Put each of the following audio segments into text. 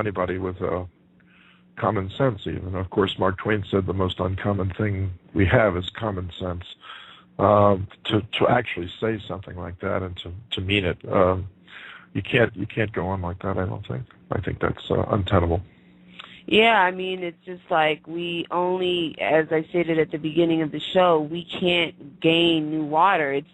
anybody with common sense even. Of course, Mark Twain said the most uncommon thing we have is common sense. To actually say something like that and to mean it, you can't go on like that, I don't think. I think that's untenable. Yeah, I mean, it's just like we only, as I stated at the beginning of the show, we can't gain new water. It's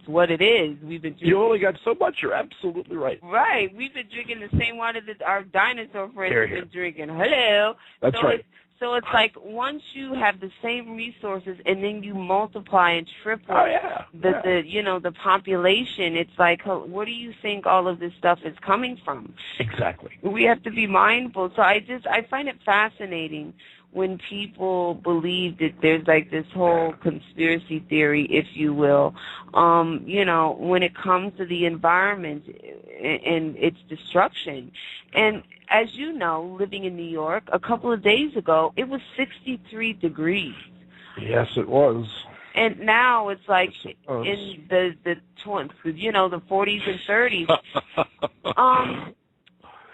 what it is. We've been drinking. You only got so much. You're absolutely right. Right. We've been drinking the same water that our dinosaur friends have been drinking. Hello. That's right. So it's like once you have the same resources and then you multiply and triple the population, it's like, where do you think all of this stuff is coming from? Exactly. We have to be mindful. So I find it fascinating when people believe that there's like this whole conspiracy theory, if you will, when it comes to the environment and its destruction. And as you know, living in New York, a couple of days ago, it was 63 degrees. Yes, it was. And now it's like in the 40s and 30s.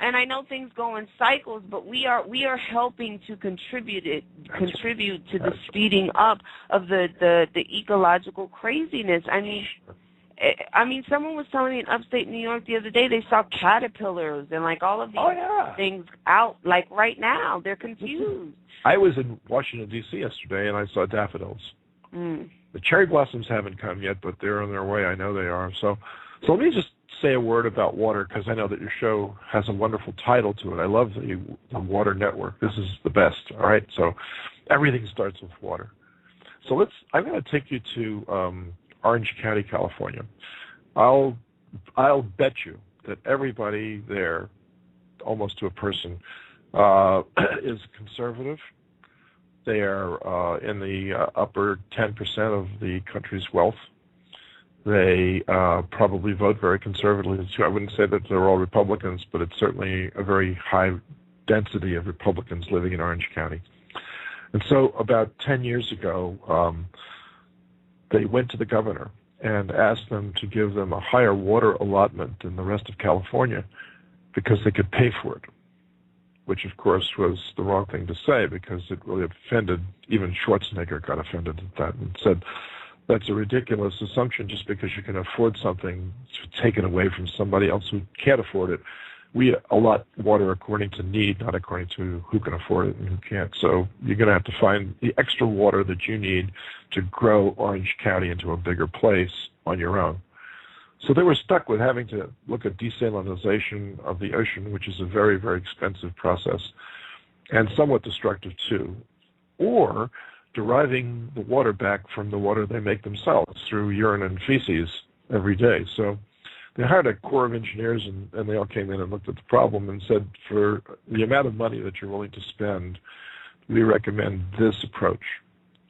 And I know things go in cycles, but we are helping to contribute to the speeding up of the ecological craziness. I mean, someone was telling me in upstate New York the other day they saw caterpillars and like all of these things out like right now. They're confused. I was in Washington, D.C. yesterday, and I saw daffodils. The cherry blossoms haven't come yet, but they're on their way. I know they are. So let me just say a word about water, because I know that your show has a wonderful title to it. I love the Water Network. This is the best, all right? So everything starts with water. So I'm going to take you to Orange County, California. I'll bet you that everybody there, almost to a person, is conservative. They are in the upper 10% of the country's wealth. They probably vote very conservatively too. I wouldn't say that they're all Republicans, but it's certainly a very high density of Republicans living in Orange County. And so about 10 years ago, they went to the governor and asked them to give them a higher water allotment than the rest of California because they could pay for it, which of course was the wrong thing to say because it really offended, even Schwarzenegger got offended at that and said, that's a ridiculous assumption just because you can afford something to take it away from somebody else who can't afford it. We allot water according to need, not according to who can afford it and who can't. So you're going to have to find the extra water that you need to grow Orange County into a bigger place on your own. So they were stuck with having to look at desalinization of the ocean, which is a very, very expensive process and somewhat destructive too, or deriving the water back from the water they make themselves through urine and feces every day. So they hired a corps of engineers, and they all came in and looked at the problem and said, for the amount of money that you're willing to spend, we recommend this approach.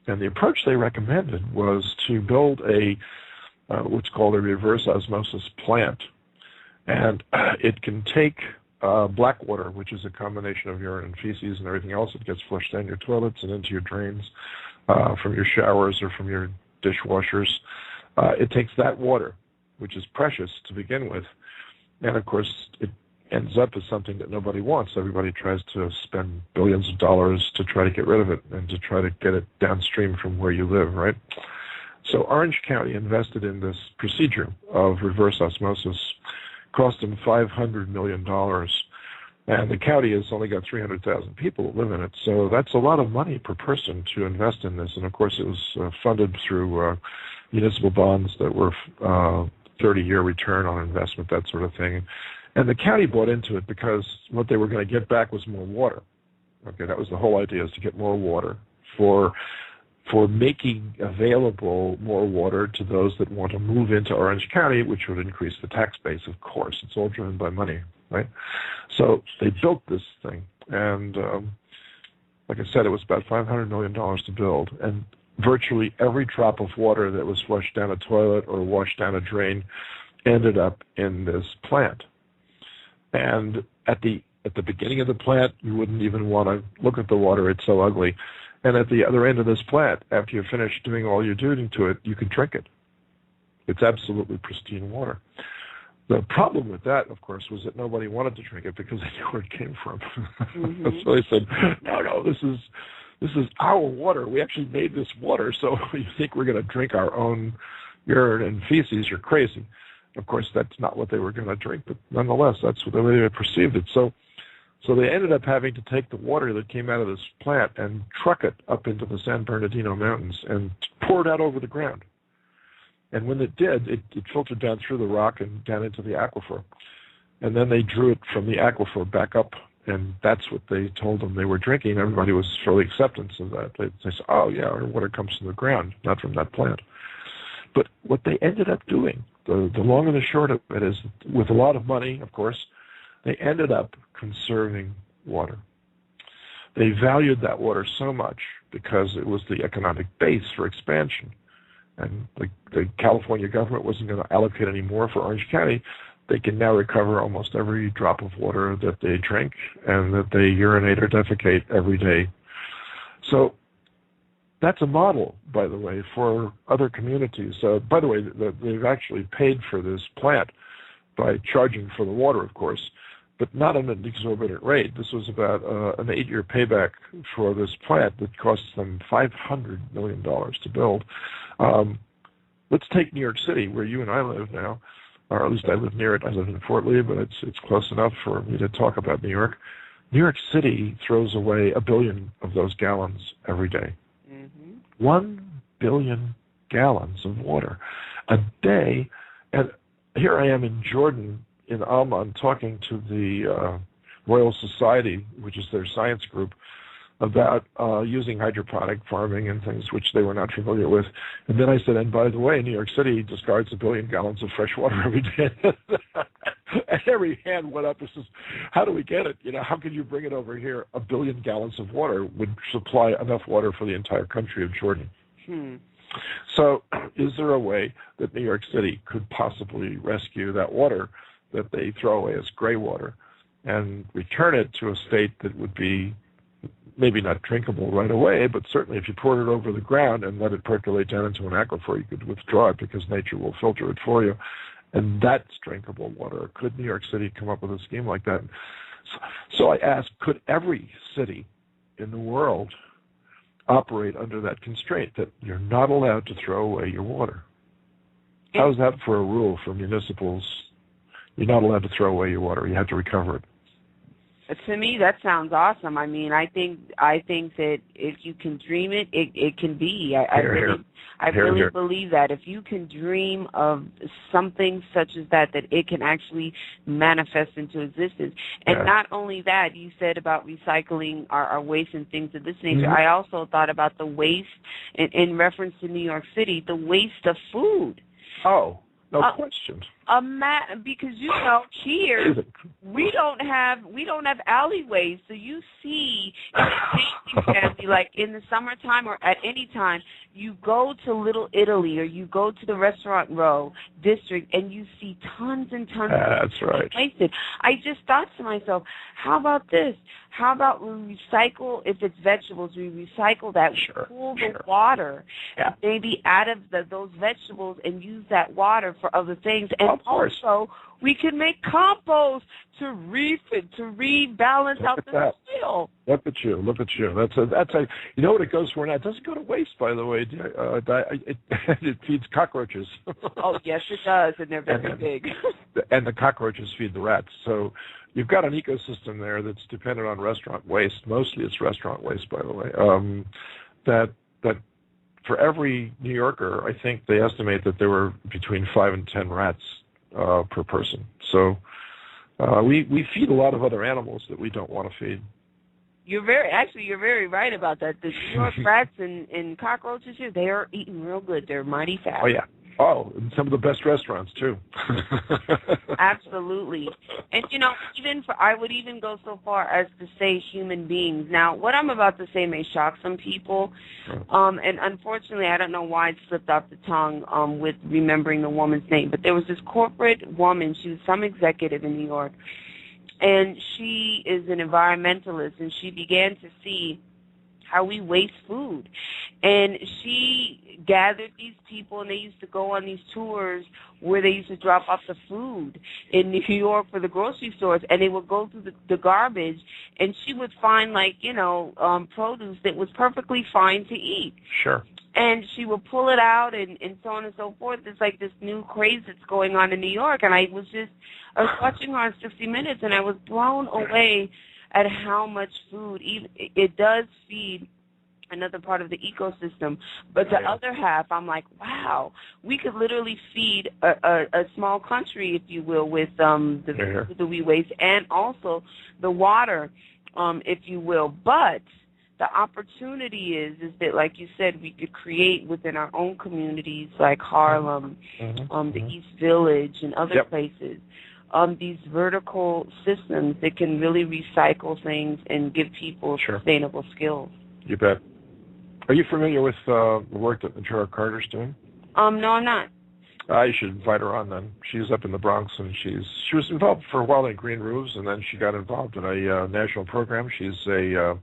And the approach they recommended was to build what's called a reverse osmosis plant. And it can take black water, which is a combination of urine and feces and everything else that gets flushed down your toilets and into your drains from your showers or from your dishwashers. It takes that water, which is precious to begin with, and of course it ends up as something that nobody wants. Everybody tries to spend billions of dollars to try to get rid of it and to try to get it downstream from where you live, right? So Orange County invested in this procedure of reverse osmosis, cost them $500 million, and the county has only got 300,000 people that live in it, so that's a lot of money per person to invest in this, and of course it was funded through municipal bonds that were 30-year return on investment, that sort of thing. And the county bought into it because what they were going to get back was more water. Okay, that was the whole idea, is to get more water for making available more water to those that want to move into Orange County, which would increase the tax base, of course. It's all driven by money, right? So they built this thing, and like I said, it was about $500 million to build, and virtually every drop of water that was flushed down a toilet or washed down a drain ended up in this plant. And at the beginning of the plant, you wouldn't even want to look at the water. It's so ugly. And at the other end of this plant, after you finish doing all you're doing to it, you can drink it. It's absolutely pristine water. The problem with that, of course, was that nobody wanted to drink it because they knew where it came from. Mm-hmm. So they said, no, this is our water. We actually made this water, so you think we're going to drink our own urine and feces? You're crazy. Of course, that's not what they were going to drink, but nonetheless, that's the way they perceived it. So they ended up having to take the water that came out of this plant and truck it up into the San Bernardino Mountains and pour it out over the ground. And when it did, it filtered down through the rock and down into the aquifer. And then they drew it from the aquifer back up, and that's what they told them they were drinking. Everybody was fairly acceptance of that. They said, oh, yeah, our water comes from the ground, not from that plant. But what they ended up doing, the long and the short of it is, with a lot of money, of course, they ended up conserving water. They valued that water so much because it was the economic base for expansion. And the California government wasn't going to allocate any more for Orange County. They can now recover almost every drop of water that they drink and that they urinate or defecate every day. So that's a model, by the way, for other communities. By the way, they've actually paid for this plant by charging for the water, of course, but not at an exorbitant rate. This was about an 8-year payback for this plant that cost them $500 million to build. Let's take New York City, where you and I live now, or at least I live near it. I live in Fort Lee, but it's close enough for me to talk about New York. New York City throws away 1 billion of those gallons every day. Mm-hmm. 1 billion gallons of water a day. And here I am in Jordan, in Amman, talking to the Royal Society, which is their science group, about using hydroponic farming and things which they were not familiar with. And then I said, and by the way, New York City discards 1 billion gallons of fresh water every day. And every hand went up and says, how do we get it? How can you bring it over here? 1 billion gallons of water would supply enough water for the entire country of Jordan. So is there a way that New York City could possibly rescue that water that they throw away as gray water and return it to a state that would be maybe not drinkable right away, but certainly if you poured it over the ground and let it percolate down into an aquifer, you could withdraw it because nature will filter it for you. And that's drinkable water. Could New York City come up with a scheme like that? So I asked, could every city in the world operate under that constraint that you're not allowed to throw away your water? How's that for a rule for municipals? You're not allowed to throw away your water. You have to recover it. To me, that sounds awesome. I mean, I think that if you can dream it, it can be. I really believe that if you can dream of something such as that it can actually manifest into existence. And not only that, you said about recycling our waste and things of this nature. Mm-hmm. I also thought about the waste in reference to New York City, the waste of food. Oh. No question. Because here we don't have alleyways, so you see family, like in the summertime or at any time, you go to Little Italy or you go to the Restaurant Row district and you see tons and tons of wasted. I just thought to myself, how about this? How about we recycle, if it's vegetables, we recycle that, we pull the water, maybe out of those vegetables and use that water for other things. And also, we can make compost to rebalance out the soil. Look at you. That's you know what it goes for now? It doesn't go to waste, by the way. It feeds cockroaches. Oh, yes, it does, and they're very big. And the cockroaches feed the rats. So you've got an ecosystem there that's dependent on restaurant waste. Mostly it's restaurant waste, by the way. That for every New Yorker, I think they estimate that there were between 5 and 10 rats per person. So we feed a lot of other animals that we don't want to feed. You're very right about that. The New York rats and cockroaches here, they are eating real good. They're mighty fat. Oh, yeah. Oh, and some of the best restaurants, too. Absolutely. And, I would even go so far as to say human beings. Now, what I'm about to say may shock some people, and unfortunately, I don't know why it slipped off the tongue with remembering the woman's name, but there was this corporate woman. She was some executive in New York, and she is an environmentalist, and she began to see how we waste food. And she gathered these people, and they used to go on these tours where they used to drop off the food in New York for the grocery stores, and they would go through the garbage, and she would find, like, produce that was perfectly fine to eat. Sure. And she would pull it out and so on and so forth. It's like this new craze that's going on in New York. And I was watching her on 60 Minutes, and I was blown away at how much food it does feed another part of the ecosystem. But the other half, I'm like, wow, we could literally feed a small country, if you will, with the food that we waste, and also the water, if you will. But the opportunity is that, like you said, we could create within our own communities, like Harlem, the East Village, and other places, these vertical systems that can really recycle things and give people sustainable skills. You bet. Are you familiar with the work that Majora Carter's doing? No, I'm not. You should invite her on then. She's up in the Bronx, and she was involved for a while in Green Roofs, and then she got involved in a national program. She's a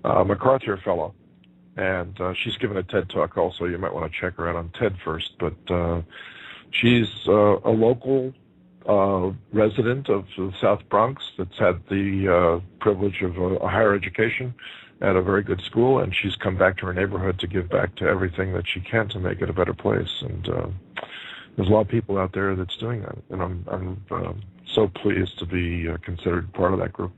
MacArthur Fellow, and she's given a TED Talk also. You might want to check her out on TED first, but she's a local resident of the South Bronx that's had the privilege of a higher education at a very good school, and she's come back to her neighborhood to give back to everything that she can to make it a better place. And there's a lot of people out there that's doing that, and I'm so pleased to be considered part of that group.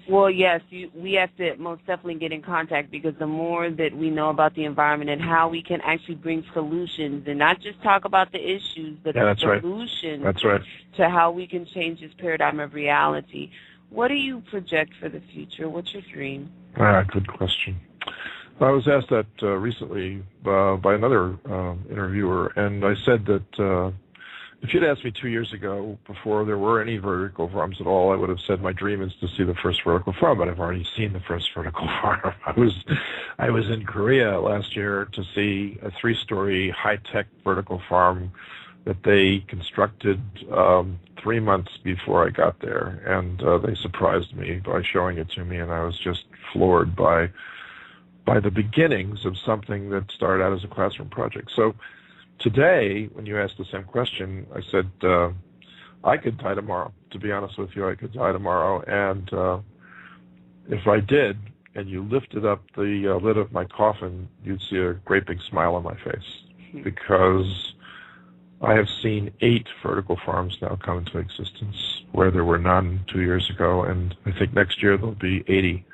Well, yes, we have to most definitely get in contact, because the more that we know about the environment and how we can actually bring solutions and not just talk about the issues, but the solutions to how we can change this paradigm of reality. What do you project for the future? What's your dream? Good question. I was asked that recently by another interviewer, and I said that if you'd asked me 2 years ago, before there were any vertical farms at all, I would have said my dream is to see the first vertical farm, but I've already seen the first vertical farm. I was in Korea last year to see a 3-story high-tech vertical farm that they constructed 3 months before I got there, and they surprised me by showing it to me, and I was just floored by the beginnings of something that started out as a classroom project. So today, when you asked the same question, I said, I could die tomorrow. To be honest with you, I could die tomorrow. And if I did, and you lifted up the lid of my coffin, you'd see a great big smile on my face. Because I have seen 8 vertical farms now come into existence, where there were none 2 years ago. And I think next year there'll be 80.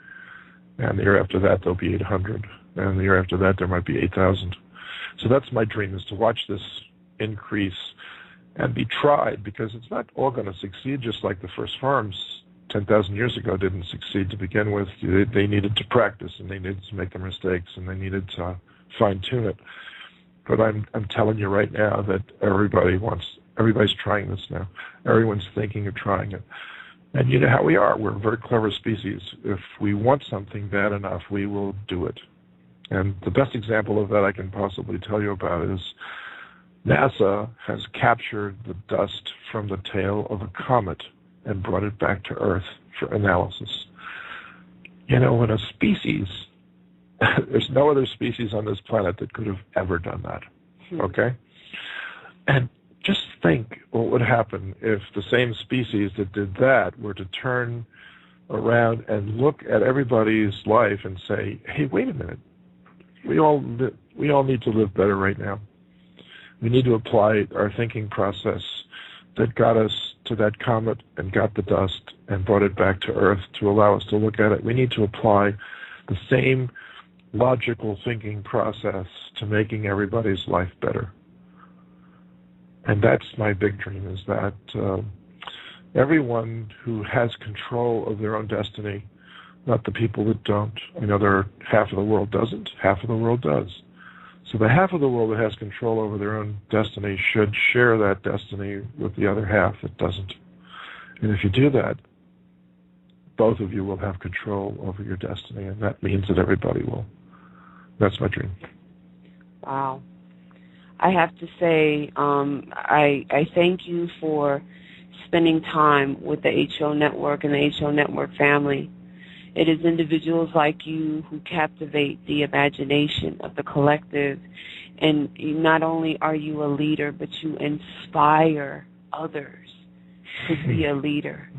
And the year after that, there'll be 800. And the year after that, there might be 8,000. So that's my dream, is to watch this increase and be tried, because it's not all going to succeed, just like the first farms 10,000 years ago didn't succeed to begin with. They needed to practice, and they needed to make their mistakes, and they needed to fine-tune it. But I'm telling you right now that everybody's trying this now. Everyone's thinking of trying it. And you know how we are. We're a very clever species. If we want something bad enough, we will do it. And the best example of that I can possibly tell you about is NASA has captured the dust from the tail of a comet and brought it back to Earth for analysis. You know, when a species, there's no other species on this planet that could have ever done that, okay? And just think what would happen if the same species that did that were to turn around and look at everybody's life and say, hey, wait a minute. We all need to live better right now. We need to apply our thinking process that got us to that comet and got the dust and brought it back to Earth to allow us to look at it. We need to apply the same logical thinking process to making everybody's life better. And that's my big dream, is that everyone who has control of their own destiny, not the people that don't. You know, half of the world doesn't, half of the world does. So the half of the world that has control over their own destiny should share that destiny with the other half that doesn't. And if you do that, both of you will have control over your destiny, and that means that everybody will. That's my dream. Wow. I have to say, I thank you for spending time with the HO Network and the HO Network family. It is individuals like you who captivate the imagination of the collective. And not only are you a leader, but you inspire others to be a leader.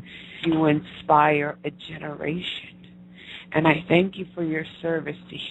You inspire a generation. And I thank you for your service to humanity.